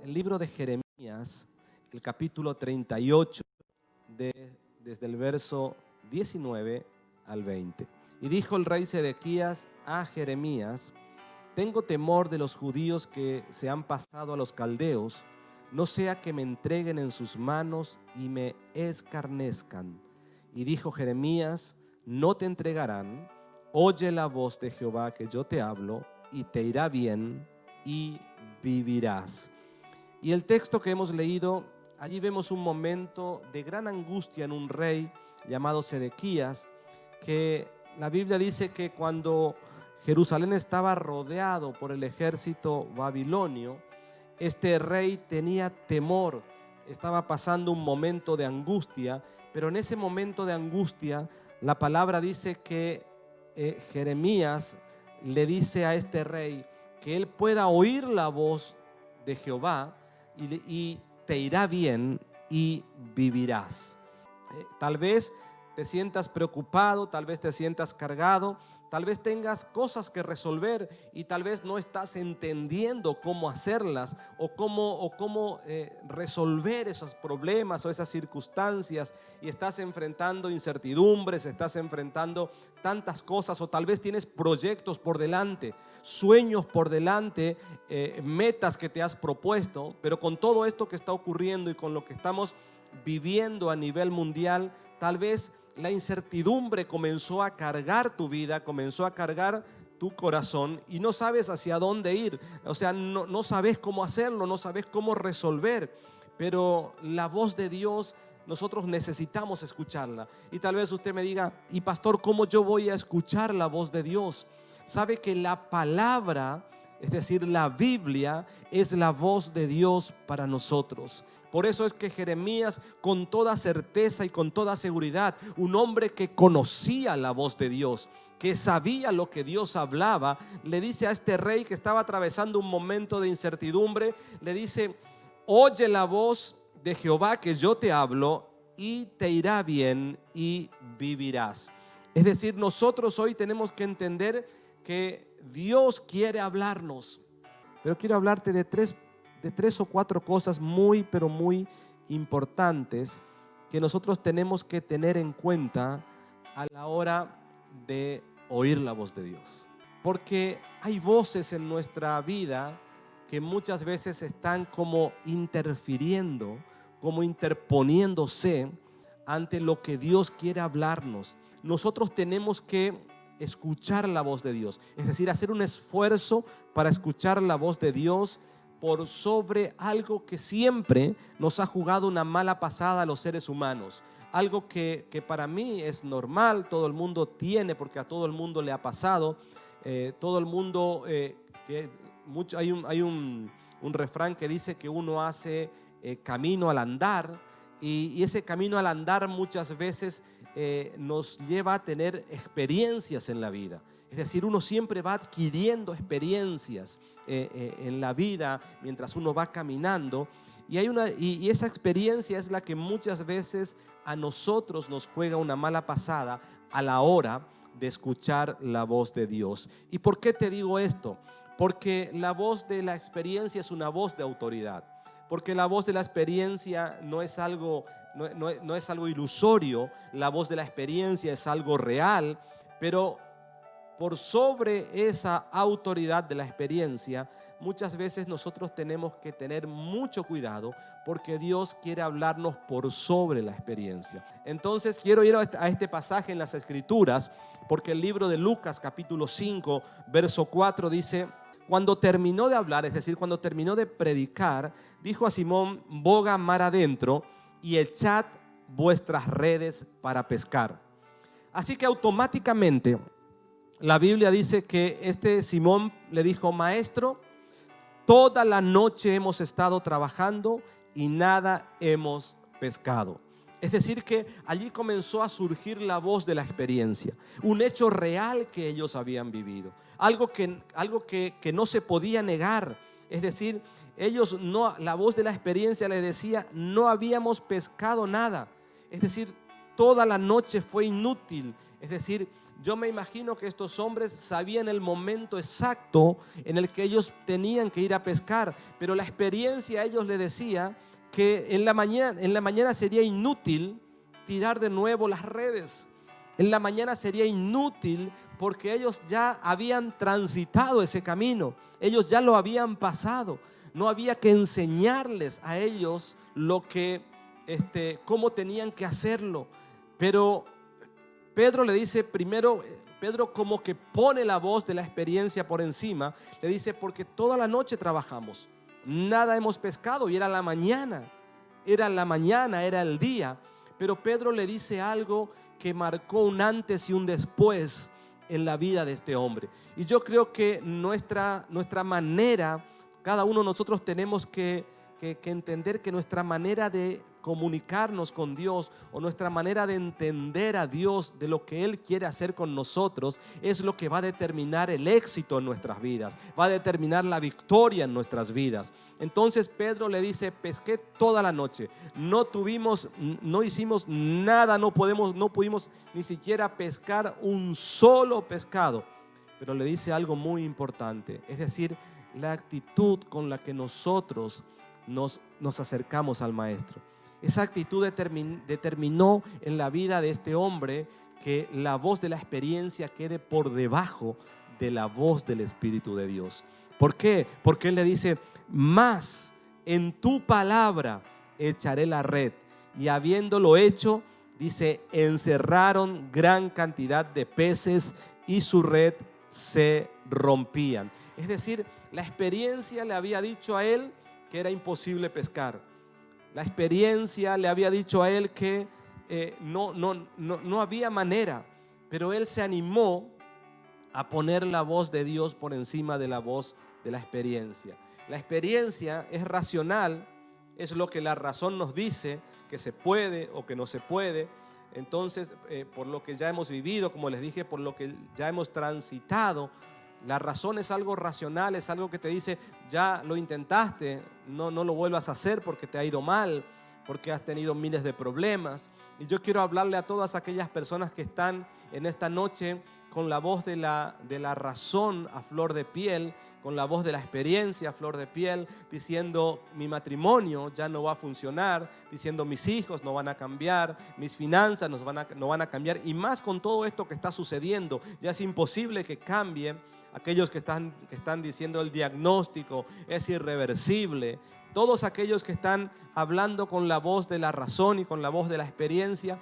El libro de Jeremías, el capítulo 38, desde el verso 19 al 20. Y dijo el rey Sedequías a Jeremías: tengo temor de los judíos que se han pasado a los caldeos, no sea que me entreguen en sus manos y me escarnezcan. Y dijo Jeremías: no te entregarán, oye la voz de Jehová que yo te hablo, y te irá bien y vivirás. Y el texto que hemos leído, allí vemos un momento de gran angustia en un rey llamado Sedequías, que la Biblia dice que cuando Jerusalén estaba rodeado por el ejército babilonio, este rey tenía temor, estaba pasando un momento de angustia, pero en ese momento de angustia la palabra dice que Jeremías le dice a este rey que él pueda oír la voz de Jehová y te irá bien y vivirás. Tal vez te sientas preocupado, tal vez te sientas cargado, tal vez tengas cosas que resolver y tal vez no estás entendiendo cómo hacerlas o cómo resolver esos problemas o esas circunstancias, y estás enfrentando incertidumbres, estás enfrentando tantas cosas, o tal vez tienes proyectos por delante, sueños por delante, metas que te has propuesto, pero con todo esto que está ocurriendo y con lo que estamos viviendo a nivel mundial, tal vez la incertidumbre comenzó a cargar tu vida, comenzó a cargar tu corazón y no sabes hacia dónde ir. O sea, no sabes cómo hacerlo, no sabes cómo resolver. Pero la voz de Dios, nosotros necesitamos escucharla. Y tal vez usted me diga: y pastor, ¿cómo yo voy a escuchar la voz de Dios? Sabe que la palabra, es decir, la Biblia, es la voz de Dios para nosotros. Por eso es que Jeremías, con toda certeza y con toda seguridad, un hombre que conocía la voz de Dios, que sabía lo que Dios hablaba, le dice a este rey que estaba atravesando un momento de incertidumbre, le dice: oye la voz de Jehová que yo te hablo, y te irá bien y vivirás. Es decir, nosotros hoy tenemos que entender que Dios quiere hablarnos, pero quiero hablarte de tres o cuatro cosas muy, pero muy importantes que nosotros tenemos que tener en cuenta a la hora de oír la voz de Dios. Porque hay voces en nuestra vida que muchas veces están como interfiriendo, como interponiéndose ante lo que Dios quiere hablarnos. Nosotros tenemos que escuchar la voz de Dios, es decir, hacer un esfuerzo para escuchar la voz de Dios por sobre algo que siempre nos ha jugado una mala pasada a los seres humanos. Algo que para mí es normal, todo el mundo tiene, porque a todo el mundo le ha pasado. Todo el mundo, hay un refrán que dice que uno hace camino al andar, y ese camino al andar muchas veces nos lleva a tener experiencias en la vida. Es decir, uno siempre va adquiriendo experiencias en la vida mientras uno va caminando, y esa experiencia es la que muchas veces a nosotros nos juega una mala pasada a la hora de escuchar la voz de Dios. ¿Y por qué te digo esto? Porque la voz de la experiencia es una voz de autoridad. Porque la voz de la experiencia no es algo ilusorio, la voz de la experiencia es algo real, pero por sobre esa autoridad de la experiencia, muchas veces nosotros tenemos que tener mucho cuidado, porque Dios quiere hablarnos por sobre la experiencia. Entonces quiero ir a este pasaje en las Escrituras, porque el libro de Lucas capítulo 5 verso 4 dice: cuando terminó de hablar, es decir, cuando terminó de predicar, dijo a Simón: boga mar adentro y echad vuestras redes para pescar. Así que automáticamente la Biblia dice que Simón le dijo: maestro, toda la noche hemos estado trabajando y nada hemos pescado. Es decir, que allí comenzó a surgir la voz de la experiencia, un hecho real que ellos habían vivido, algo que no se podía negar. Es decir, la voz de la experiencia les decía: no habíamos pescado nada. Es decir, toda la noche fue inútil. Es decir, Yo me imagino que estos hombres sabían el momento exacto en el que ellos tenían que ir a pescar, pero la experiencia a ellos les decía que en la mañana sería inútil tirar de nuevo las redes. En la mañana sería inútil porque ellos ya habían transitado ese camino, ellos ya lo habían pasado. No había que enseñarles a ellos cómo tenían que hacerlo. Pero Pedro le dice primero, Pedro como que pone la voz de la experiencia por encima, le dice: porque toda la noche trabajamos, nada hemos pescado. Y era la mañana, era el día. Pero Pedro le dice algo que marcó un antes y un después en la vida de este hombre. Y yo creo que nuestra manera, cada uno de nosotros tenemos que entender que nuestra manera de comunicarnos con Dios, o nuestra manera de entender a Dios, de lo que Él quiere hacer con nosotros, es lo que va a determinar el éxito en nuestras vidas, va a determinar la victoria en nuestras vidas. Entonces Pedro le dice: pesqué toda la noche, no hicimos nada, no pudimos ni siquiera pescar un solo pescado. Pero le dice algo muy importante, es decir, la actitud con la que nosotros nos acercamos al Maestro. Esa actitud determinó en la vida de este hombre que la voz de la experiencia quede por debajo de la voz del Espíritu de Dios. ¿Por qué? Porque él le dice: más en tu palabra echaré la red. Y habiéndolo hecho, dice, encerraron gran cantidad de peces y su red se rompían. Es decir, la experiencia le había dicho a él que era imposible pescar. La experiencia le había dicho a él que no había manera, pero él se animó a poner la voz de Dios por encima de la voz de la experiencia. La experiencia es racional, es lo que la razón nos dice que se puede o que no se puede. Entonces, por lo que ya hemos vivido, como les dije, por lo que ya hemos transitado, la razón es algo racional, es algo que te dice: ya lo intentaste, no lo vuelvas a hacer porque te ha ido mal, porque has tenido miles de problemas. Y yo quiero hablarle a todas aquellas personas que están en esta noche con la voz de la razón a flor de piel, con la voz de la experiencia a flor de piel, diciendo: mi matrimonio ya no va a funcionar, diciendo: mis hijos no van a cambiar, mis finanzas no van a cambiar. Y más con todo esto que está sucediendo, ya es imposible que cambie. Aquellos que están diciendo el diagnóstico es irreversible. Todos aquellos que están hablando con la voz de la razón y con la voz de la experiencia,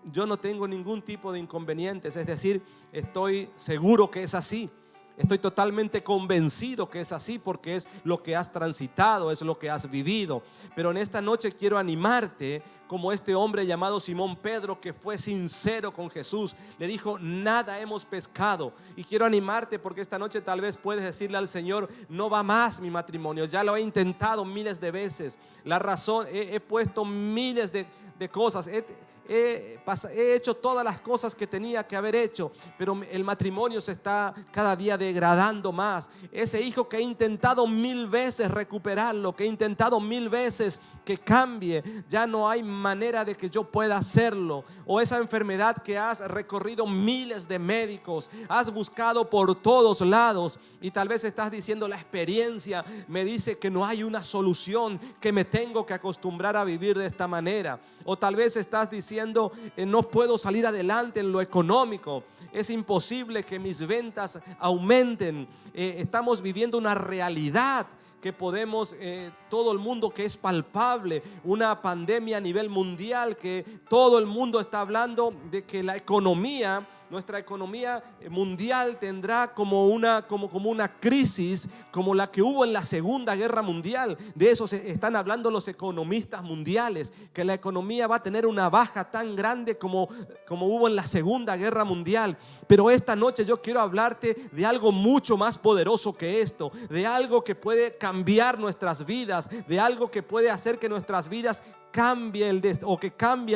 yo no tengo ningún tipo de inconvenientes. Es decir, estoy seguro que es así. Estoy totalmente convencido que es así, porque es lo que has transitado, es lo que has vivido. Pero en esta noche quiero animarte como este hombre llamado Simón Pedro, que fue sincero con Jesús. Le dijo: nada hemos pescado. Y quiero animarte porque esta noche tal vez puedes decirle al Señor: no va más mi matrimonio, ya lo he intentado miles de veces. La razón, he puesto miles de cosas, he hecho todas las cosas que tenía que haber hecho, pero el matrimonio se está cada día degradando más. Ese hijo que he intentado 1000 veces recuperarlo, que he intentado 1000 veces que cambie, ya no hay manera de que yo pueda hacerlo. O esa enfermedad que has recorrido miles de médicos, has buscado por todos lados, y tal vez estás diciendo: la experiencia me dice que no hay una solución, que me tengo que acostumbrar a vivir de esta manera. O tal vez estás diciendo: no puedo salir adelante en lo económico, es imposible que mis ventas aumenten. Estamos viviendo una realidad que podemos, todo el mundo, que es palpable, una pandemia a nivel mundial, que todo el mundo está hablando de que nuestra economía mundial tendrá como una crisis como la que hubo en la Segunda Guerra Mundial. De eso están hablando los economistas mundiales, que la economía va a tener una baja tan grande como hubo en la Segunda Guerra Mundial. Pero esta noche yo quiero hablarte de algo mucho más poderoso que esto, de algo que puede cambiar nuestras vidas, de algo que puede hacer que nuestras vidas cambie el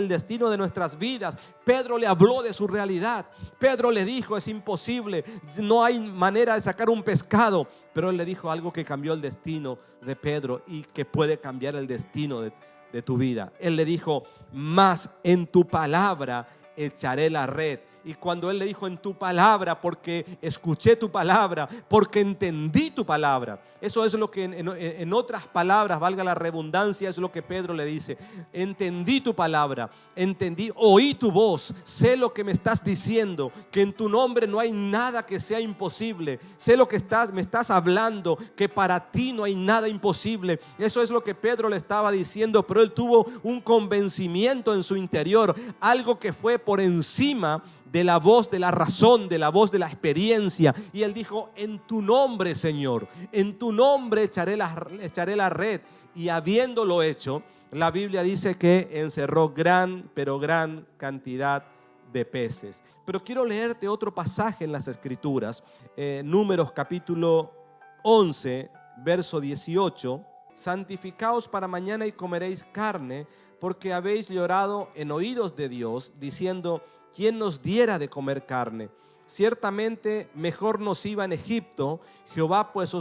destino de nuestras vidas. Pedro le habló de su realidad. Pedro le dijo: es imposible, no hay manera de sacar un pescado. Pero él le dijo algo que cambió el destino de Pedro y que puede cambiar el destino de tu vida. Él le dijo: más en tu palabra echaré la red. Y cuando él le dijo en tu palabra, porque escuché tu palabra, porque entendí tu palabra. Eso es lo que en otras palabras, valga la redundancia, es lo que Pedro le dice. Entendí tu palabra, oí tu voz, sé lo que me estás diciendo, que en tu nombre no hay nada que sea imposible. Sé lo que me estás hablando, que para ti no hay nada imposible. Eso es lo que Pedro le estaba diciendo, pero él tuvo un convencimiento en su interior, algo que fue por encima de la voz de la razón, de la voz de la experiencia. Y él dijo: en tu nombre, Señor, en tu nombre echaré la red. Y habiéndolo hecho, la Biblia dice que encerró gran cantidad de peces. Pero quiero leerte otro pasaje en las Escrituras, Números capítulo 11, verso 18. Santificaos para mañana y comeréis carne, porque habéis llorado en oídos de Dios, diciendo: ¿quién nos diera de comer carne? Ciertamente mejor nos iba en Egipto. Jehová pues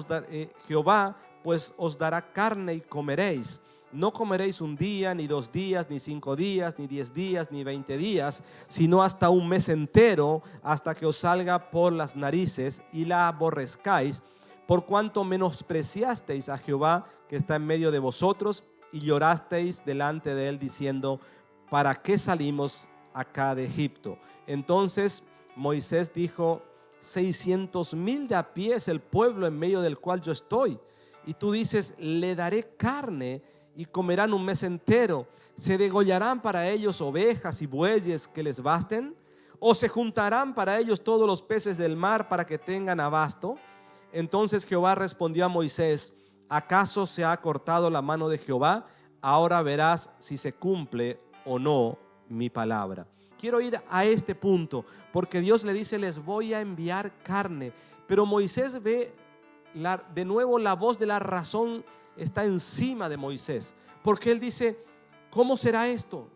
os dará carne y comeréis. No comeréis un día, ni 2 días, ni 5 días, ni 10 días, ni 20 días, sino hasta un mes entero, hasta que os salga por las narices y la aborrezcáis, por cuanto menospreciasteis a Jehová que está en medio de vosotros, y llorasteis delante de él diciendo: ¿para qué salimos acá de Egipto? Entonces Moisés dijo: 600,000 de a pie es el pueblo en medio del cual yo estoy, y tú dices: le daré carne y comerán un mes entero. ¿Se degollarán para ellos ovejas y bueyes que les basten? ¿O se juntarán para ellos todos los peces del mar para que tengan abasto? Entonces Jehová respondió a Moisés: ¿acaso se ha cortado la mano de Jehová? Ahora verás si se cumple o no mi palabra. Quiero ir a este punto, porque Dios le dice: les voy a enviar carne. Pero Moisés ve de nuevo la voz de la razón está encima de Moisés, porque él dice: ¿cómo será esto?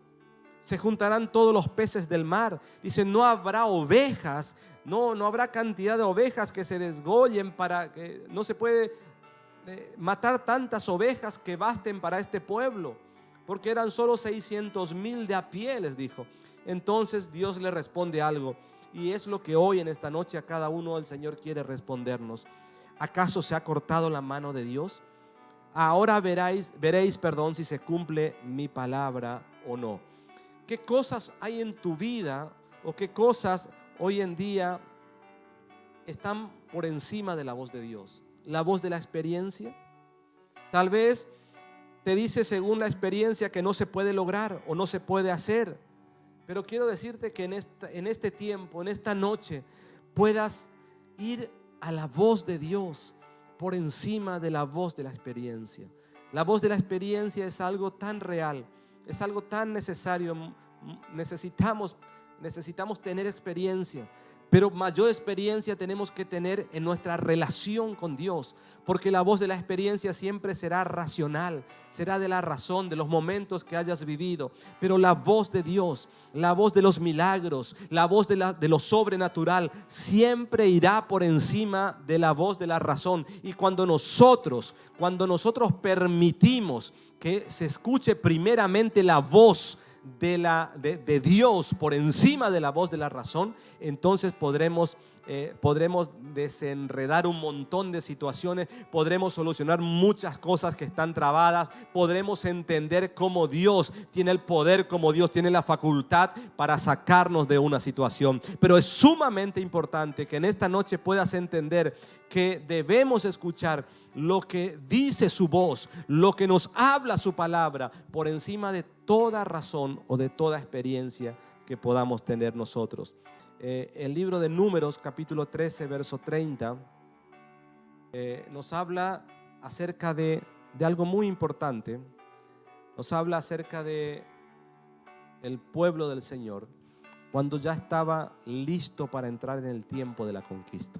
Se juntarán todos los peces del mar. Dice: no habrá ovejas, no habrá cantidad de ovejas que se desgollen, para que no se puede matar tantas ovejas que basten para este pueblo, porque eran solo 600,000 de a pie, les dijo. Entonces Dios le responde algo, y es lo que hoy en esta noche a cada uno el Señor quiere respondernos. ¿Acaso se ha cortado la mano de Dios? Ahora veréis si se cumple mi palabra o no. ¿Qué cosas hay en tu vida o qué cosas hoy en día están por encima de la voz de Dios? La voz de la experiencia. Tal vez te dice según la experiencia que no se puede lograr o no se puede hacer. Pero quiero decirte que en este tiempo, en esta noche, puedas ir a la voz de Dios por encima de la voz de la experiencia. La voz de la experiencia es algo tan real, es algo tan necesario. Necesitamos tener experiencias, pero mayor experiencia tenemos que tener en nuestra relación con Dios, porque la voz de la experiencia siempre será racional, será de la razón, de los momentos que hayas vivido. Pero la voz de Dios, la voz de los milagros, la voz de lo sobrenatural, siempre irá por encima de la voz de la razón. Y cuando nosotros permitimos que se escuche primeramente la voz de Dios por encima de la voz de la razón, entonces podremos desenredar un montón de situaciones, podremos solucionar muchas cosas que están trabadas, podremos entender cómo Dios tiene el poder, cómo Dios tiene la facultad para sacarnos de una situación. Pero es sumamente importante que en esta noche puedas entender que debemos escuchar lo que dice su voz, lo que nos habla su palabra, por encima de toda razón o de toda experiencia que podamos tener nosotros. El libro de Números, capítulo 13, verso 30, nos habla acerca de algo muy importante. Nos habla acerca de el pueblo del Señor cuando ya estaba listo para entrar en el tiempo de la conquista.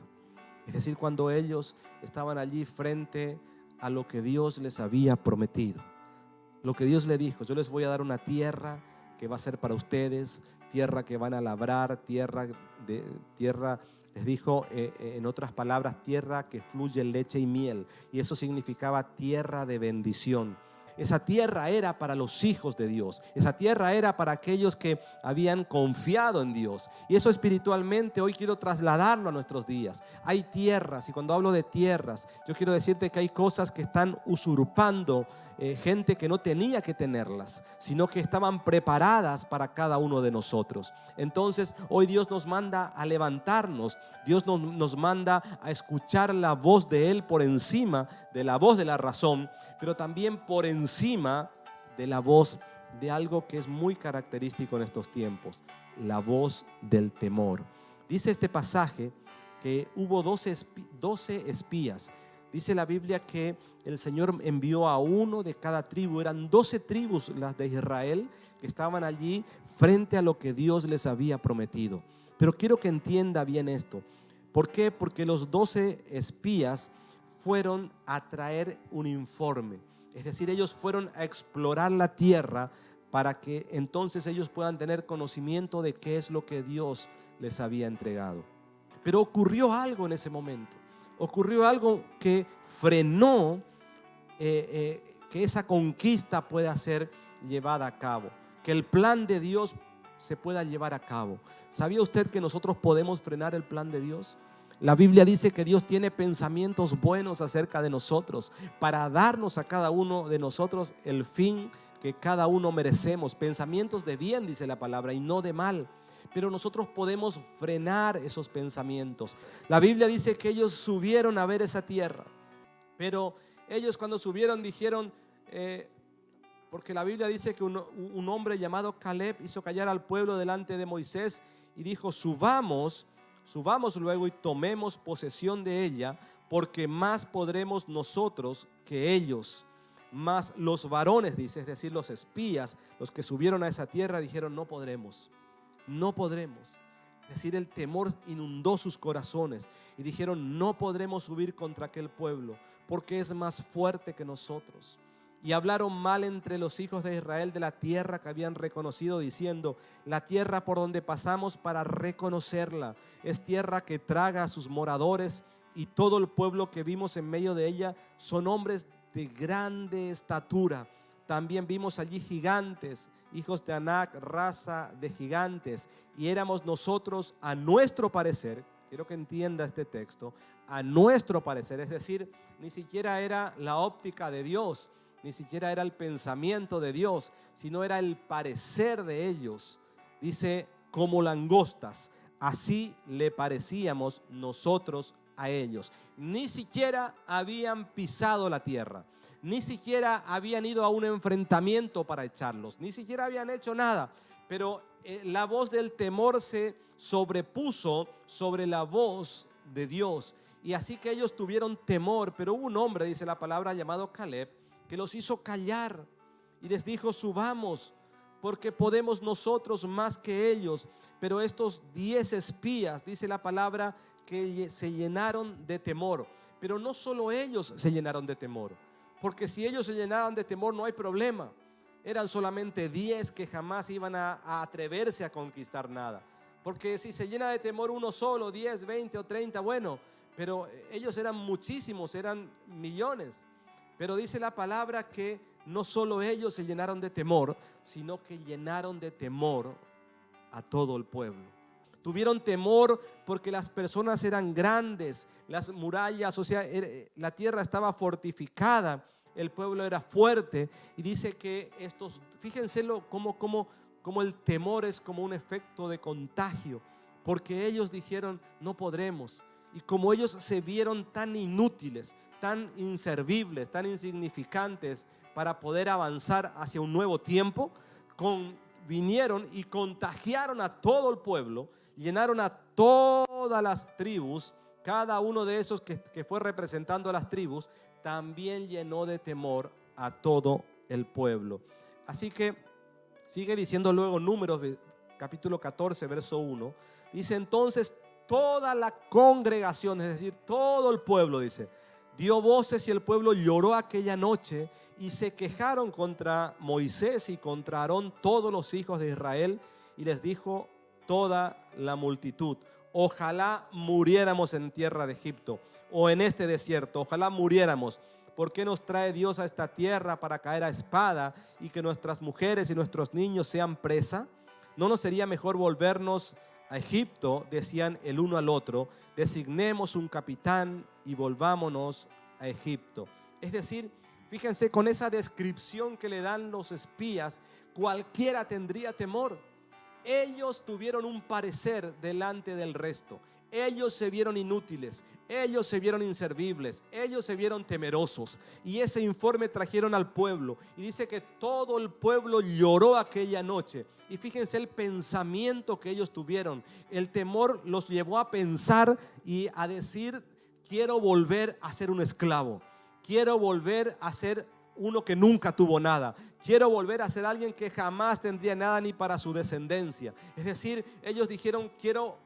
Es decir, cuando ellos estaban allí frente a lo que Dios les había prometido. Lo que Dios le dijo: yo les voy a dar una tierra que va a ser para ustedes, tierra que van a labrar, tierra, les dijo en otras palabras, tierra que fluye leche y miel. Y eso significaba tierra de bendición. Esa tierra era para los hijos de Dios. Esa tierra era para aquellos que habían confiado en Dios. Y eso espiritualmente hoy quiero trasladarlo a nuestros días. Hay tierras, y cuando hablo de tierras, yo quiero decirte que hay cosas que están usurpando gente que no tenía que tenerlas, sino que estaban preparadas para cada uno de nosotros. Entonces hoy Dios nos manda a levantarnos. Dios nos manda a escuchar la voz de Él por encima de la voz de la razón, pero también por encima de la voz de algo que es muy característico en estos tiempos: la voz del temor. Dice este pasaje que hubo 12 espías. Dice la Biblia que el Señor envió a uno de cada tribu. Eran 12 tribus las de Israel que estaban allí frente a lo que Dios les había prometido. Pero quiero que entienda bien esto. ¿Por qué? Porque los 12 espías fueron a traer un informe. Es decir, ellos fueron a explorar la tierra para que entonces ellos puedan tener conocimiento de qué es lo que Dios les había entregado. Pero ocurrió algo en ese momento. Ocurrió algo que frenó que esa conquista pueda ser llevada a cabo, que el plan de Dios se pueda llevar a cabo. ¿Sabía usted que nosotros podemos frenar el plan de Dios? La Biblia dice que Dios tiene pensamientos buenos acerca de nosotros para darnos a cada uno de nosotros el fin que cada uno merecemos. Pensamientos de bien, dice la palabra, y no de mal. Pero nosotros podemos frenar esos pensamientos. La Biblia dice que ellos subieron a ver esa tierra, pero ellos cuando subieron dijeron, porque la Biblia dice que un hombre llamado Caleb hizo callar al pueblo delante de Moisés y dijo: subamos luego y tomemos posesión de ella, porque más podremos nosotros que ellos. Mas los varones, dice, es decir, los espías, los que subieron a esa tierra, dijeron: no podremos. Es decir, el temor inundó sus corazones y dijeron: no podremos subir contra aquel pueblo, porque es más fuerte que nosotros. Y hablaron mal entre los hijos de Israel de la tierra que habían reconocido, diciendo: la tierra por donde pasamos para reconocerla es tierra que traga a sus moradores, y todo el pueblo que vimos en medio de ella son hombres de grande estatura. También vimos allí gigantes, hijos de Anac, raza de gigantes, y éramos nosotros, a nuestro parecer, quiero que entienda este texto, a nuestro parecer, es decir, ni siquiera era la óptica de Dios, ni siquiera era el pensamiento de Dios, sino era el parecer de ellos. Dice: como langostas, así le parecíamos nosotros a ellos. Ni siquiera habían pisado la tierra. Ni siquiera habían ido a un enfrentamiento para echarlos, ni siquiera habían hecho nada, pero la voz del temor se sobrepuso sobre la voz de Dios, y así que ellos tuvieron temor. Pero hubo un hombre, dice la palabra, llamado Caleb, que los hizo callar y les dijo: subamos, porque podemos nosotros más que ellos. Pero estos 10 espías, dice la palabra, que se llenaron de temor. Pero no solo ellos se llenaron de temor, porque si ellos se llenaban de temor no hay problema. Eran solamente 10 que jamás iban a atreverse a conquistar nada. Porque si se llena de temor uno solo, 10, 20 o 30, bueno, pero ellos eran muchísimos, eran millones. Pero dice la palabra que no solo ellos se llenaron de temor, sino que llenaron de temor a todo el pueblo. Tuvieron temor porque las personas eran grandes, las murallas, o sea, la tierra estaba fortificada, el pueblo era fuerte. Y dice que fíjense cómo el temor es como un efecto de contagio, porque ellos dijeron: no podremos. Y como ellos se vieron tan inútiles, tan inservibles, tan insignificantes para poder avanzar hacia un nuevo tiempo, vinieron y contagiaron a todo el pueblo, llenaron a todas las tribus. Cada uno de esos que fue representando a las tribus también llenó de temor a todo el pueblo. Así que sigue diciendo luego Números capítulo 14 verso 1. Dice: entonces toda la congregación, es decir, todo el pueblo, dice, dio voces, y el pueblo lloró aquella noche, y se quejaron contra Moisés y contra Aarón todos los hijos de Israel. Y les dijo toda la multitud: ojalá muriéramos en tierra de Egipto o en este desierto, ojalá muriéramos, ¿Por qué nos trae Dios a esta tierra para caer a espada y que nuestras mujeres y nuestros niños sean presa? ¿No nos sería mejor volvernos a Egipto?, decían el uno al otro. Designemos un capitán y volvámonos a Egipto. Es decir, fíjense, con esa descripción que le dan los espías, cualquiera tendría temor. Ellos tuvieron un parecer delante del resto. Ellos se vieron inútiles, ellos se vieron inservibles, ellos se vieron temerosos. Y ese informe trajeron al pueblo. Y dice que todo el pueblo lloró aquella noche. Y fíjense el pensamiento que ellos tuvieron. El temor los llevó a pensar y a decir: quiero volver a ser un esclavo. Quiero volver a ser uno que nunca tuvo nada. Quiero volver a ser alguien que jamás tendría nada ni para su descendencia. Es decir, ellos dijeron: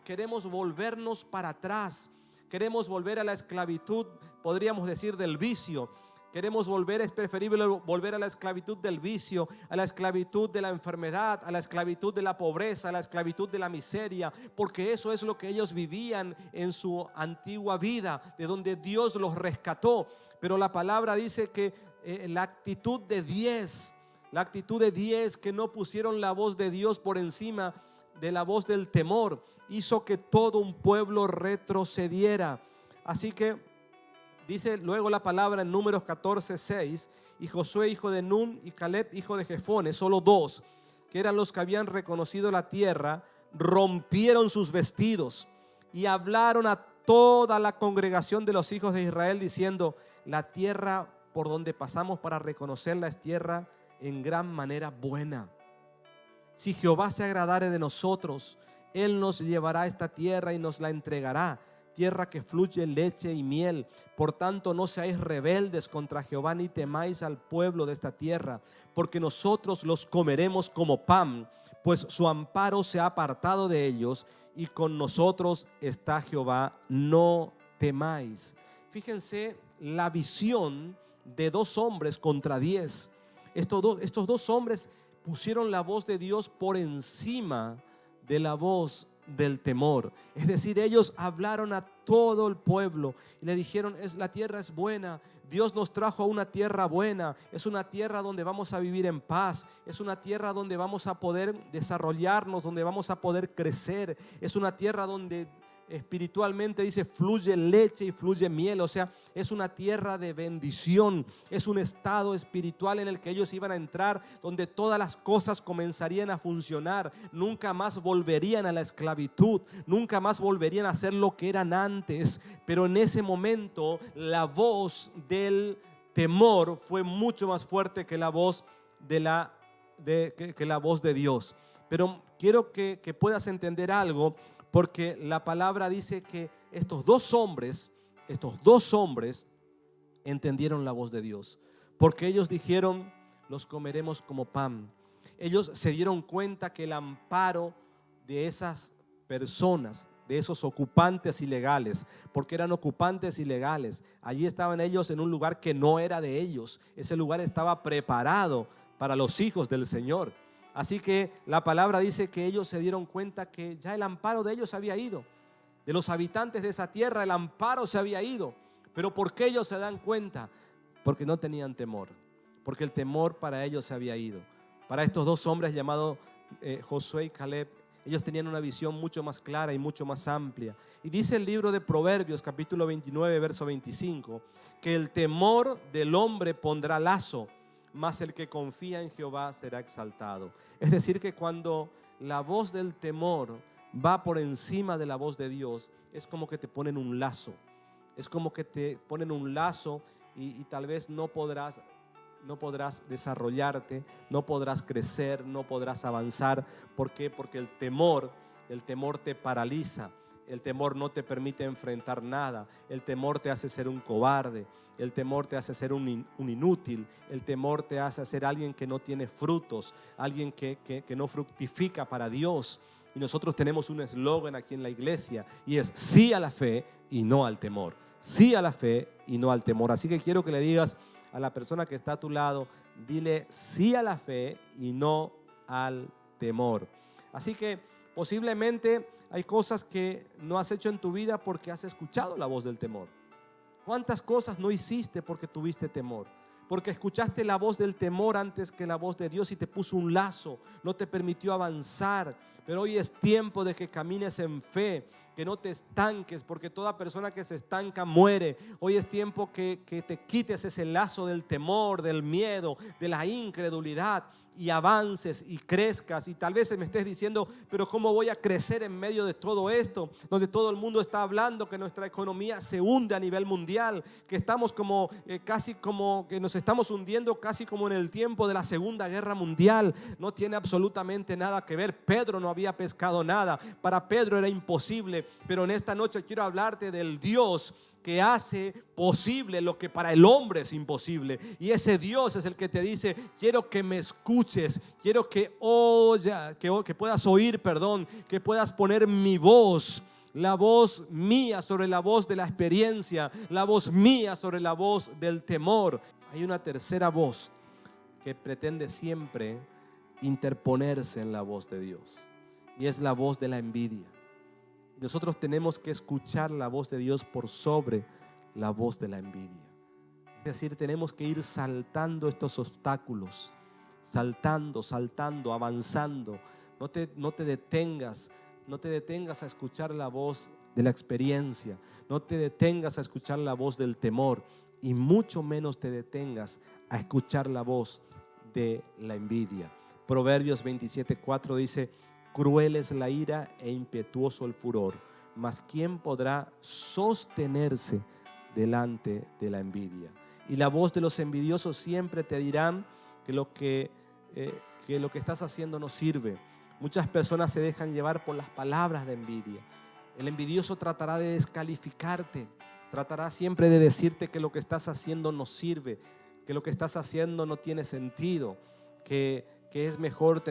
queremos volvernos para atrás. Queremos volver a la esclavitud, podríamos decir, del vicio. Queremos volver, es preferible volver a la esclavitud del vicio, a la esclavitud de la enfermedad, a la esclavitud de la pobreza, a la esclavitud de la miseria, porque eso es lo que ellos vivían en su antigua vida, de donde Dios los rescató. Pero la palabra dice que la actitud de 10 que no pusieron la voz de Dios por encima de la voz del temor, hizo que todo un pueblo retrocediera. Así que dice luego la palabra en Números 14:6: y Josué hijo de Nun y Caleb hijo de Jefone, solo dos, que eran los que habían reconocido la tierra, rompieron sus vestidos y hablaron a toda la congregación de los hijos de Israel diciendo: la tierra por donde pasamos para reconocerla es tierra en gran manera buena. Si Jehová se agradare de nosotros, Él nos llevará a esta tierra y nos la entregará, tierra que fluye leche y miel. Por tanto, no seáis rebeldes contra Jehová, ni temáis al pueblo de esta tierra, porque nosotros los comeremos como pan, pues su amparo se ha apartado de ellos, y con nosotros está Jehová, no temáis. Fíjense la visión de 2 hombres contra 10. Estos dos hombres pusieron la voz de Dios por encima de la voz del temor. Es decir, ellos hablaron a todo el pueblo y le dijeron: la tierra es buena, Dios nos trajo a una tierra buena, es una tierra donde vamos a vivir en paz, es una tierra donde vamos a poder desarrollarnos, donde vamos a poder crecer, es una tierra donde espiritualmente dice fluye leche y fluye miel. O sea, es una tierra de bendición, es un estado espiritual en el que ellos iban a entrar, donde todas las cosas comenzarían a funcionar. Nunca más volverían a la esclavitud, nunca más volverían a ser lo que eran antes. Pero en ese momento la voz del temor fue mucho más fuerte que la voz de la voz de Dios. Pero quiero que puedas entender algo, porque la palabra dice que estos dos hombres entendieron la voz de Dios, porque ellos dijeron: los comeremos como pan. Ellos se dieron cuenta que el amparo de esas personas, de esos ocupantes ilegales, porque eran ocupantes ilegales, allí estaban ellos en un lugar que no era de ellos. Ese lugar estaba preparado para los hijos del Señor. Así que la palabra dice que ellos se dieron cuenta que ya el amparo de ellos había ido. De los habitantes de esa tierra el amparo se había ido. Pero ¿por qué ellos se dan cuenta? Porque no tenían temor. Porque el temor para ellos se había ido. Para estos 2 hombres llamados Josué y Caleb, ellos tenían una visión mucho más clara y mucho más amplia. Y dice el libro de Proverbios, capítulo 29, verso 25, que el temor del hombre pondrá lazo, mas el que confía en Jehová será exaltado. Es decir, que cuando la voz del temor va por encima de la voz de Dios, es como que te ponen un lazo. Es como que te ponen un lazo y tal vez no podrás desarrollarte, no podrás crecer, no podrás avanzar. ¿Por qué? Porque el temor te paraliza. El temor no te permite enfrentar nada. El temor te hace ser un cobarde. El temor te hace ser un inútil. El temor te hace ser alguien que no tiene frutos, alguien que no fructifica para Dios. Y nosotros tenemos un eslogan aquí en la iglesia y es: sí a la fe y no al temor. Sí a la fe y no al temor. Así que quiero que le digas a la persona que está a tu lado, dile sí a la fe y no al temor. Así que posiblemente hay cosas que no has hecho en tu vida porque has escuchado la voz del temor. ¿Cuántas cosas no hiciste porque tuviste temor? Porque escuchaste la voz del temor antes que la voz de Dios y te puso un lazo, no te permitió avanzar. Pero hoy es tiempo de que camines en fe, que no te estanques, porque toda persona que se estanca muere. Hoy es tiempo que te quites ese lazo del temor, del miedo, de la incredulidad, y avances y crezcas. Y tal vez me estés diciendo, pero ¿cómo voy a crecer en medio de todo esto? Donde todo el mundo está hablando que nuestra economía se hunde a nivel mundial, que estamos como casi como que nos estamos hundiendo casi como en el tiempo de la Segunda Guerra Mundial. No tiene absolutamente nada que ver. Pedro no había pescado nada. Para Pedro era imposible. Pero en esta noche quiero hablarte del Dios que hace posible lo que para el hombre es imposible. Y ese Dios es el que te dice: quiero que me escuches, quiero que puedas oír, que puedas poner mi voz, la voz mía sobre la voz de la experiencia, la voz mía sobre la voz del temor. Hay una tercera voz que pretende siempre interponerse en la voz de Dios, y es la voz de la envidia. Nosotros tenemos que escuchar la voz de Dios por sobre la voz de la envidia. Es decir, tenemos que ir saltando estos obstáculos, saltando, avanzando. No te detengas a escuchar la voz de la experiencia. No te detengas a escuchar la voz del temor, y mucho menos te detengas a escuchar la voz de la envidia. Proverbios 27:4 dice: cruel es la ira e impetuoso el furor, mas ¿quién podrá sostenerse delante de la envidia? Y la voz de los envidiosos siempre te dirán que lo que estás haciendo no sirve. Muchas personas se dejan llevar por las palabras de envidia. El envidioso tratará de descalificarte, tratará siempre de decirte que lo que estás haciendo no sirve, que lo que estás haciendo no tiene sentido, que es mejor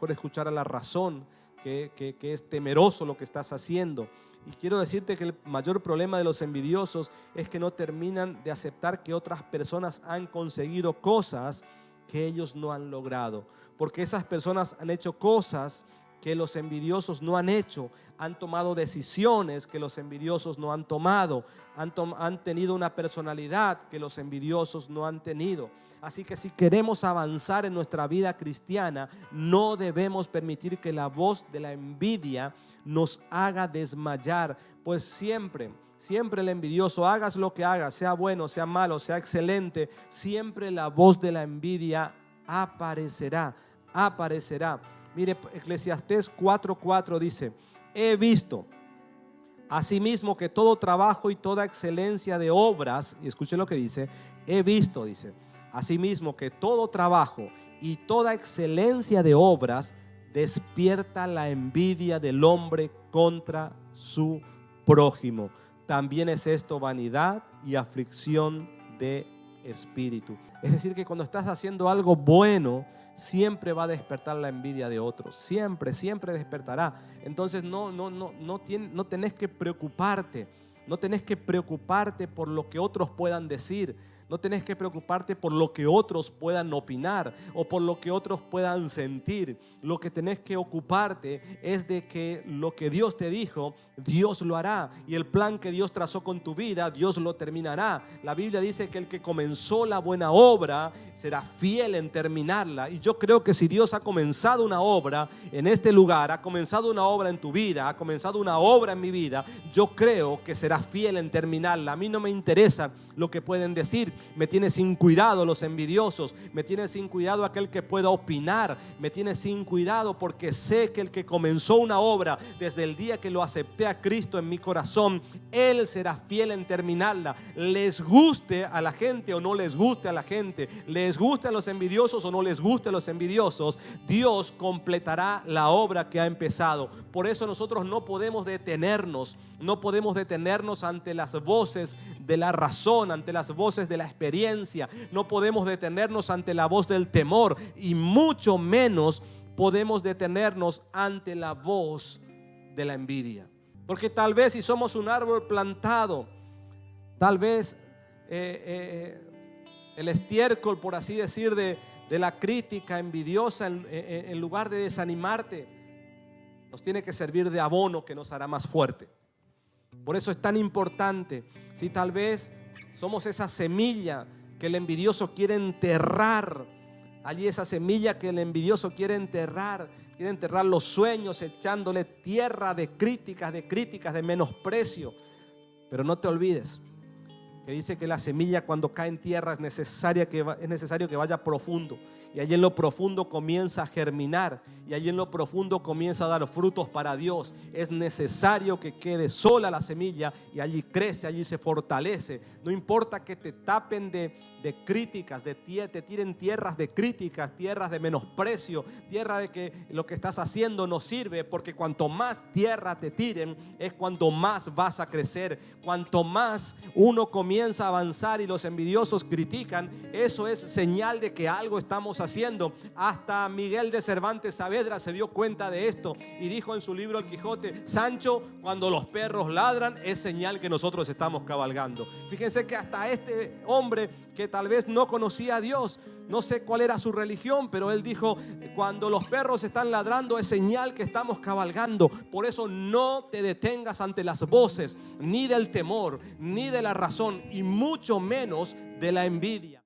escuchar a la razón, que es temeroso lo que estás haciendo. Y quiero decirte que el mayor problema de los envidiosos es que no terminan de aceptar que otras personas han conseguido cosas que ellos no han logrado, porque esas personas han hecho cosas que los envidiosos no han hecho, han tomado decisiones que los envidiosos no han tomado, han tenido una personalidad que los envidiosos no han tenido. Así que si queremos avanzar en nuestra vida cristiana, no debemos permitir que la voz de la envidia nos haga desmayar, pues siempre el envidioso, hagas lo que hagas, sea bueno, sea malo, sea excelente, siempre la voz de la envidia aparecerá. Mire, Eclesiastés 4:4 dice: he visto asimismo que todo trabajo y toda excelencia de obras, y escuche lo que dice, dice, asimismo que todo trabajo y toda excelencia de obras despierta la envidia del hombre contra su prójimo. También es esto vanidad y aflicción de espíritu. Es decir, que cuando estás haciendo algo bueno, siempre va a despertar la envidia de otros. Siempre despertará. Entonces no tenés que preocuparte. No tenés que preocuparte por lo que otros puedan decir. No tenés que preocuparte por lo que otros puedan opinar o por lo que otros puedan sentir. Lo que tenés que ocuparte es de que lo que Dios te dijo, Dios lo hará. Y el plan que Dios trazó con tu vida, Dios lo terminará. La Biblia dice que el que comenzó la buena obra será fiel en terminarla. Y yo creo que si Dios ha comenzado una obra en este lugar, ha comenzado una obra en tu vida, ha comenzado una obra en mi vida, yo creo que será fiel en terminarla. A mí no me interesa lo que pueden decir. Me tiene sin cuidado los envidiosos, me tiene sin cuidado aquel que pueda opinar, me tiene sin cuidado porque sé que el que comenzó una obra desde el día que lo acepté a Cristo en mi corazón, Él será fiel en terminarla. Les guste a la gente o no les guste a la gente, les guste a los envidiosos o no les guste a los envidiosos, Dios completará la obra que ha empezado. Por eso nosotros no podemos detenernos ante las voces de la razón, ante las voces de la experiencia. No podemos detenernos ante la voz del temor, y mucho menos podemos detenernos ante la voz de la envidia. Porque tal vez si somos un árbol plantado, tal vez el estiércol, por así decir, de la crítica envidiosa, en lugar de desanimarte, nos tiene que servir de abono que nos hará más fuerte. Por eso es tan importante. Si tal vez somos esa semilla que el envidioso quiere enterrar, allí esa semilla que el envidioso quiere enterrar los sueños, echándole tierra de críticas, de menosprecio. Pero no te olvides que dice que la semilla cuando cae en tierra es necesario que vaya profundo. Y allí en lo profundo comienza a germinar. Y allí en lo profundo comienza a dar frutos para Dios. Es necesario que quede sola la semilla y allí crece, allí se fortalece. No importa que te tapen de críticas, te tiren tierras de críticas, tierras de menosprecio, tierra de que lo que estás haciendo no sirve, porque cuanto más tierra te tiren es cuanto más vas a crecer. Cuanto más uno comienza a avanzar y los envidiosos critican, eso es señal de que algo estamos haciendo. Hasta Miguel de Cervantes Saavedra se dio cuenta de esto y dijo en su libro El Quijote: Sancho, cuando los perros ladran es señal que nosotros estamos cabalgando. Fíjense que hasta este hombre que tal vez no conocía a Dios, no sé cuál era su religión, pero él dijo: cuando los perros están ladrando es señal que estamos cabalgando. Por eso no te detengas ante las voces, ni del temor, ni de la razón, y mucho menos de la envidia.